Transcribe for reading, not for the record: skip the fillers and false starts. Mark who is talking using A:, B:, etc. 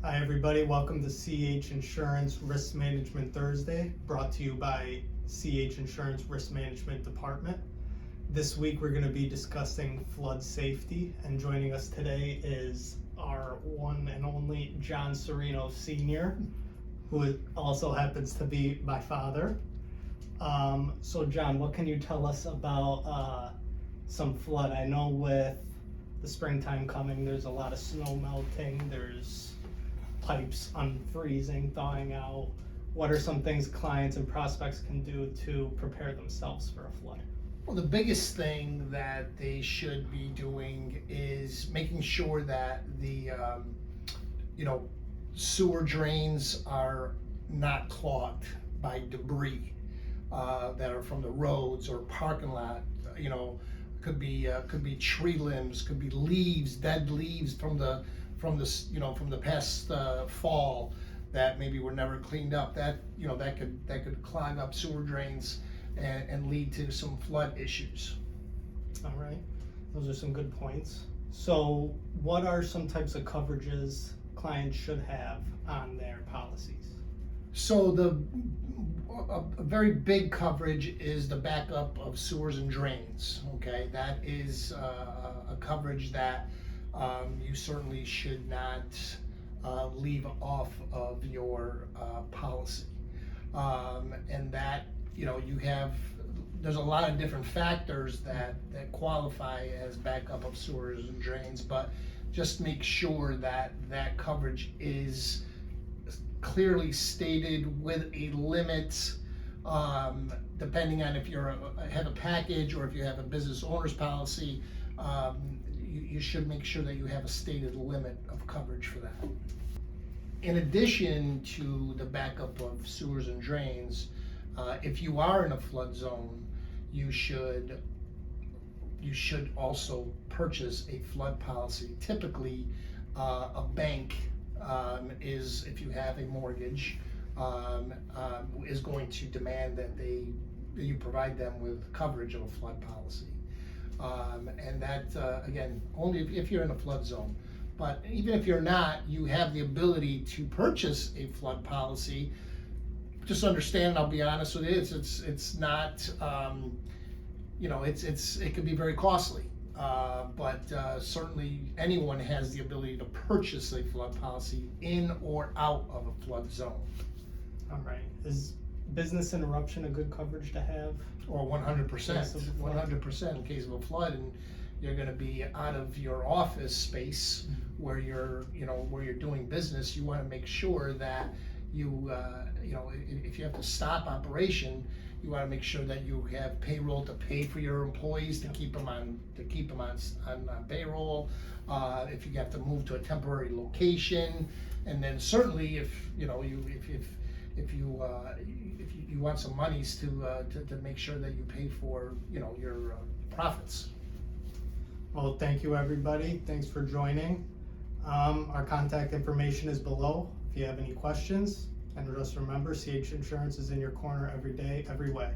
A: Hi everybody, welcome to CH Insurance Risk Management Thursday, brought to you by CH Insurance Risk Management Department. This week we're going to be discussing flood safety, and joining us today is our one and only John Sereno Sr., who also happens to be my father. So John, what can you tell us about some flood? I know with the springtime coming, there's a lot of snow melting, there's pipes unfreezing, thawing out. What are some things clients and prospects can do to prepare themselves for a flood?
B: Well, the biggest thing that they should be doing is making sure that the sewer drains are not clogged by debris that are from the roads or parking lot. Could be tree limbs, could be leaves, dead leaves from the past fall that maybe were never cleaned up. That could clog up sewer drains and lead to some flood issues.
A: All right, those are some good points. So what are some types of coverages clients should have on their policies?
B: So a very big coverage is the backup of sewers and drains. Okay, that is a coverage that you certainly should not leave off of your policy, and that there's a lot of different factors that qualify as backup of sewers and drains, but just make sure that that coverage is clearly stated with a limit, depending on if have a package or if you have a business owner's policy. You should make sure that you have a stated limit of coverage for that. In addition to the backup of sewers and drains, if you are in a flood zone, you should also purchase a flood policy. Typically, a bank is, if you have a mortgage, is going to demand that you provide them with coverage of a flood policy. And that, again, only if you're in a flood zone. But even if you're not, you have the ability to purchase a flood policy. Just understand, I'll be honest with you, it's not, it can be very costly. But certainly anyone has the ability to purchase a flood policy in or out of a flood zone.
A: All right, is business interruption a good coverage to have?
B: Or 100%, 100% in case of a flood, and you're going to be out of your office space where you're doing business. You want to make sure that if you have to stop operation, you want to make sure that you have payroll to pay for your employees to keep them on payroll. If you have to move to a temporary location, and then certainly if you want some monies to make sure that you pay for your profits.
A: Well, thank you everybody. Thanks for joining. Our contact information is below if you have any questions. And just remember, CH Insurance is in your corner every day, every way.